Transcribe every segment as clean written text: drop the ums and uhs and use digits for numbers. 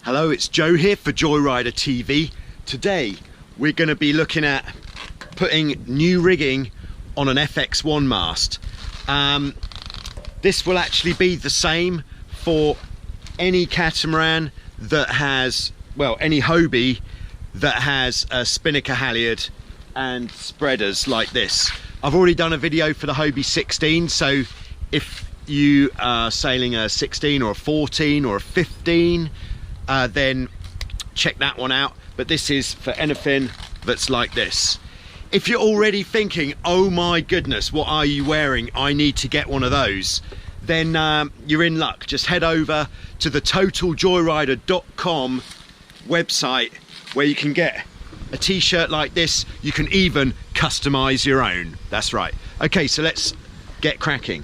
Hello, it's Joe here for Joyrider TV. Today we're going to be looking at putting new rigging on an FX1 mast. This will actually be the same for any catamaran that has, well, any Hobie that has a spinnaker halyard and spreaders like this. I've already done a video for the Hobie 16, so if you are sailing a 16 or a 14 or a 15, then check that one out. But this is for anything that's like this. If you're already thinking, oh my goodness, what are you wearing, I need to get one of those, then you're in luck. Just head over to the totaljoyrider.com website where you can get a t-shirt like this. You can even customize your own. That's right. Okay, so let's get cracking.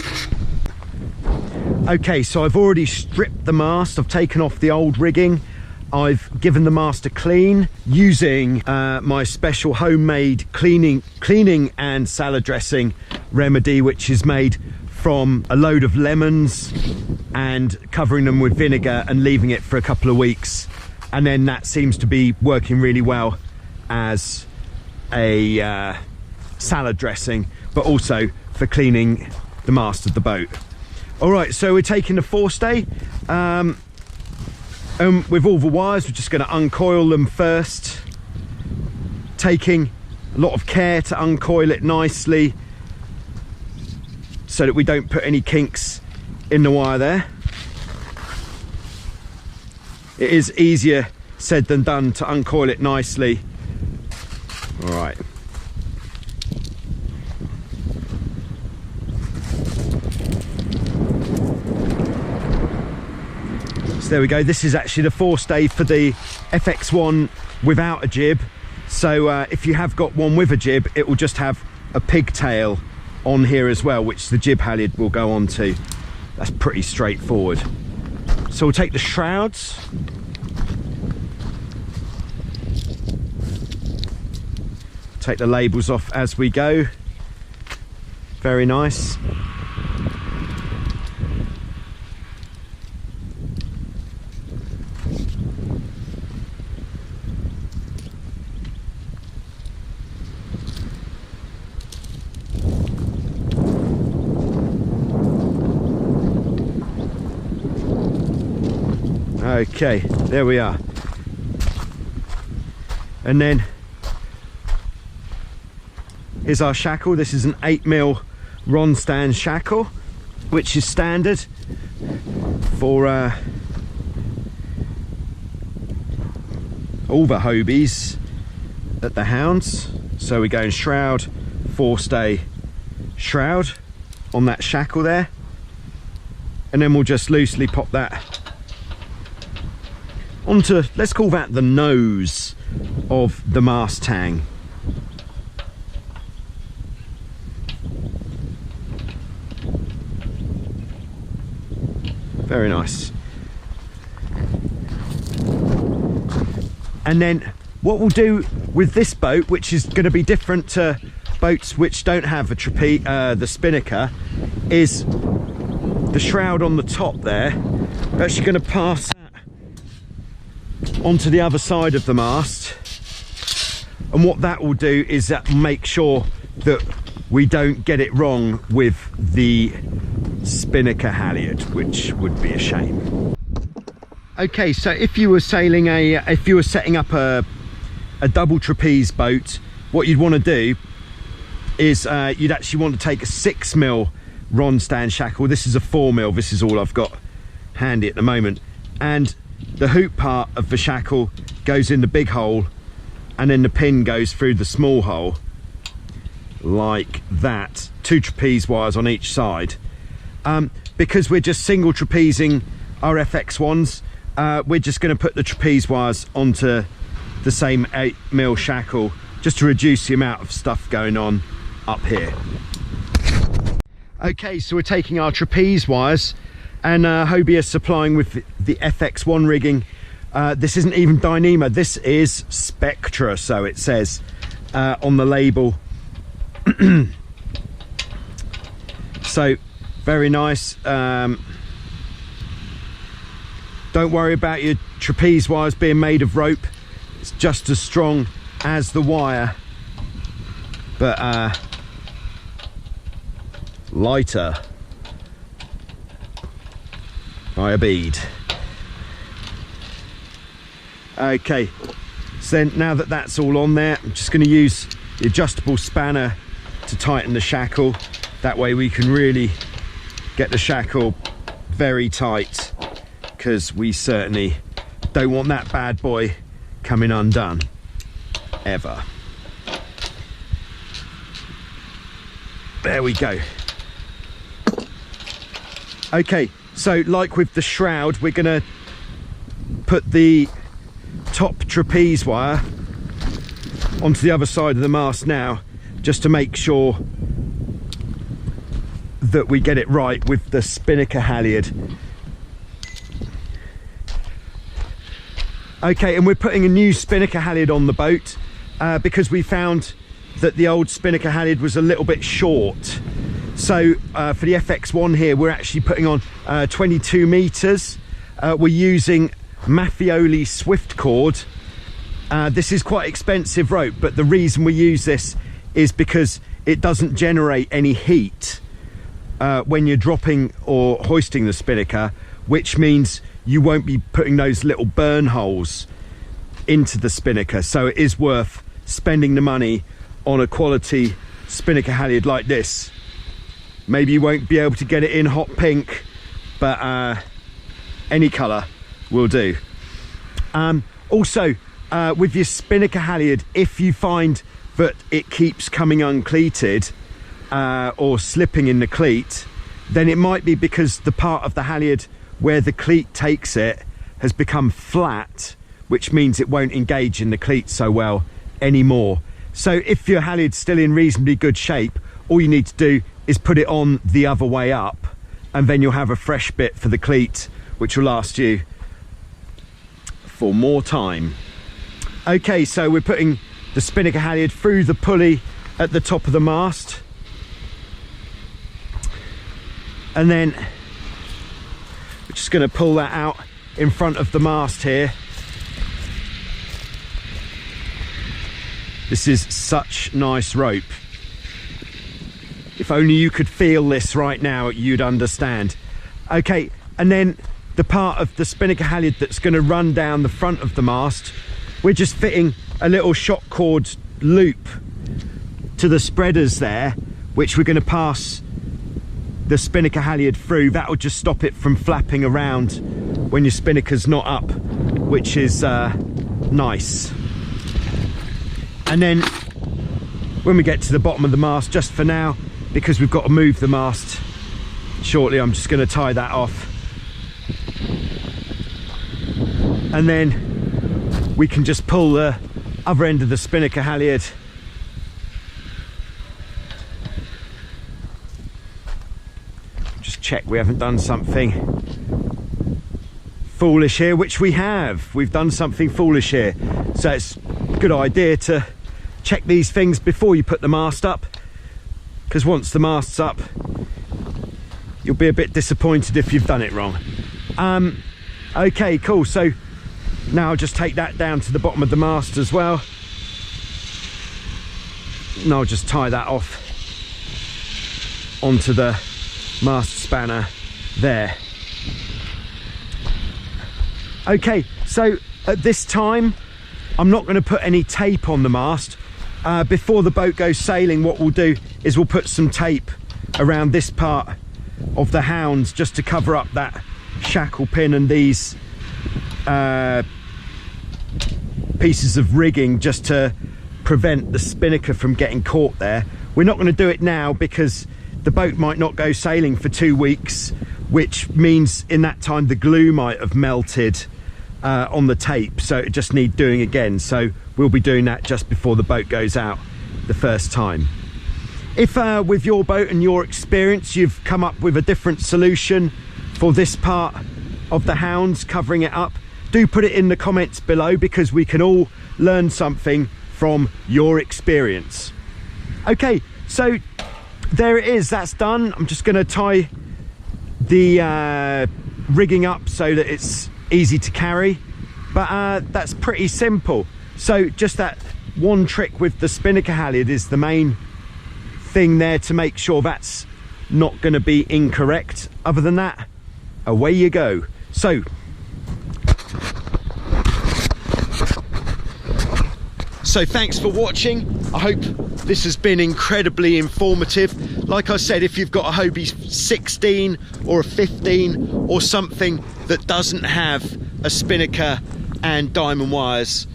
Okay, so I've already stripped the mast. I've taken off the old rigging. I've given the mast a clean using my special homemade cleaning and salad dressing remedy, which is made from a load of lemons and covering them with vinegar and leaving it for a couple of weeks. And then that seems to be working really well as a salad dressing, but also for cleaning the mast of the boat. All right, so we're taking the forestay with all the wires. We're just going to uncoil them first, taking a lot of care to uncoil it nicely so that we don't put any kinks in the wire there. It is easier said than done to uncoil it nicely. All right. There we go. This is actually the forestay for the FX1 without a jib. So if you have got one with a jib, it will just have a pigtail on here as well, which the jib halyard will go onto. That's pretty straightforward. So we'll take the shrouds. Take the labels off as we go. Very nice. Okay, there we are. And then here's our shackle. This is an 8mm Ronstand shackle, which is standard for all the Hobies at the Hounds. So we're going shroud, forestay, shroud on that shackle there, and then we'll just loosely pop that onto, let's call that the nose of the mast tang. Very nice. And then what we'll do with this boat, which is going to be different to boats which don't have a trapeze, the spinnaker, is the shroud on the top there. We're actually going to pass onto the other side of the mast, and what that will do is that make sure that we don't get it wrong with the spinnaker halyard, which would be a shame. Okay, so if you were sailing if you were setting up a double trapeze boat, what you'd want to do is you'd actually want to take a 6mm Ronstand shackle. This is a 4mm. This is all I've got handy at the moment, and the hoop part of the shackle goes in the big hole, and then the pin goes through the small hole like that. 2 trapeze wires on each side. Because we're just single trapezing our FX1s, we're just going to put the trapeze wires onto the same 8mm shackle just to reduce the amount of stuff going on up here. Okay, so we're taking our trapeze wires, and Hobie is supplying with the FX1 rigging. This isn't even Dyneema, this is Spectra, so it says on the label. So very nice. Don't worry about your trapeze wires being made of rope. It's just as strong as the wire, but lighter by a bead. Okay, so then now that that's all on there, I'm just going to use the adjustable spanner to tighten the shackle. That way we can really get the shackle very tight, because we certainly don't want that bad boy coming undone ever. There we go. Okay, so like with the shroud, we're going to put the top trapeze wire onto the other side of the mast now, just to make sure that we get it right with the spinnaker halyard. Okay, and we're putting a new spinnaker halyard on the boat because we found that the old spinnaker halyard was a little bit short. So for the FX1 here, we're actually putting on 22 meters. We're using Maffioli Swift cord. This is quite expensive rope, but the reason we use this is because it doesn't generate any heat when you're dropping or hoisting the spinnaker, which means you won't be putting those little burn holes into the spinnaker. So it is worth spending the money on a quality spinnaker halyard like this. Maybe you won't be able to get it in hot pink, but any colour will do. Also, with your spinnaker halyard, if you find that it keeps coming uncleated or slipping in the cleat, then it might be because the part of the halyard where the cleat takes it has become flat, which means it won't engage in the cleat so well anymore. So if your halyard's still in reasonably good shape, all you need to do is put it on the other way up, and then you'll have a fresh bit for the cleat, which will last you for more time. Okay, so we're putting the spinnaker halyard through the pulley at the top of the mast, and then we're just going to pull that out in front of the mast here. This is such nice rope. If only you could feel this right now, you'd understand. Okay, and then the part of the spinnaker halyard that's going to run down the front of the mast, we're just fitting a little shock cord loop to the spreaders there, which we're going to pass the spinnaker halyard through. That will just stop it from flapping around when your spinnaker's not up, which is nice. And then when we get to the bottom of the mast, just for now, because we've got to move the mast shortly, I'm just going to tie that off, and then we can just pull the other end of the spinnaker halyard just check we haven't done something foolish here, which we have. We've done something foolish here, so it's a good idea to check these things before you put the mast up, because once the mast's up, you'll be a bit disappointed if you've done it wrong. Okay, cool. So now I'll just take that down to the bottom of the mast as well, and I'll just tie that off onto the mast spanner there. Okay, so at this time I'm not going to put any tape on the mast. Before the boat goes sailing, what we'll do is we'll put some tape around this part of the hounds just to cover up that shackle pin and these pieces of rigging, just to prevent the spinnaker from getting caught there. We're not going to do it now because the boat might not go sailing for 2 weeks, which means in that time the glue might have melted on the tape, so it just needs doing again. So we'll be doing that just before the boat goes out the first time. If with your boat and your experience you've come up with a different solution for this part of the hounds, covering it up, do put it in the comments below, because we can all learn something from your experience. Okay, so there it is, that's done. I'm just going to tie the rigging up so that it's easy to carry, but that's pretty simple. So just that one trick with the spinnaker halyard is the main thing there to make sure that's not going to be incorrect. Other than that, away you go. So thanks for watching. I hope this has been incredibly informative. Like I said, if you've got a Hobie 16 or a 15 or something that doesn't have a spinnaker and diamond wires,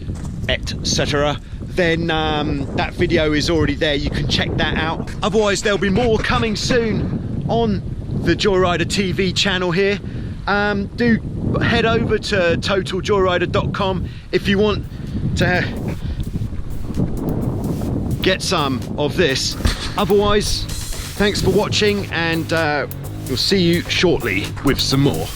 etc., then that video is already there. You can check that out. Otherwise, there'll be more coming soon on the Joyrider TV channel here. Do head over to totaljoyrider.com if you want to get some of this. Otherwise, thanks for watching, and we'll see you shortly with some more.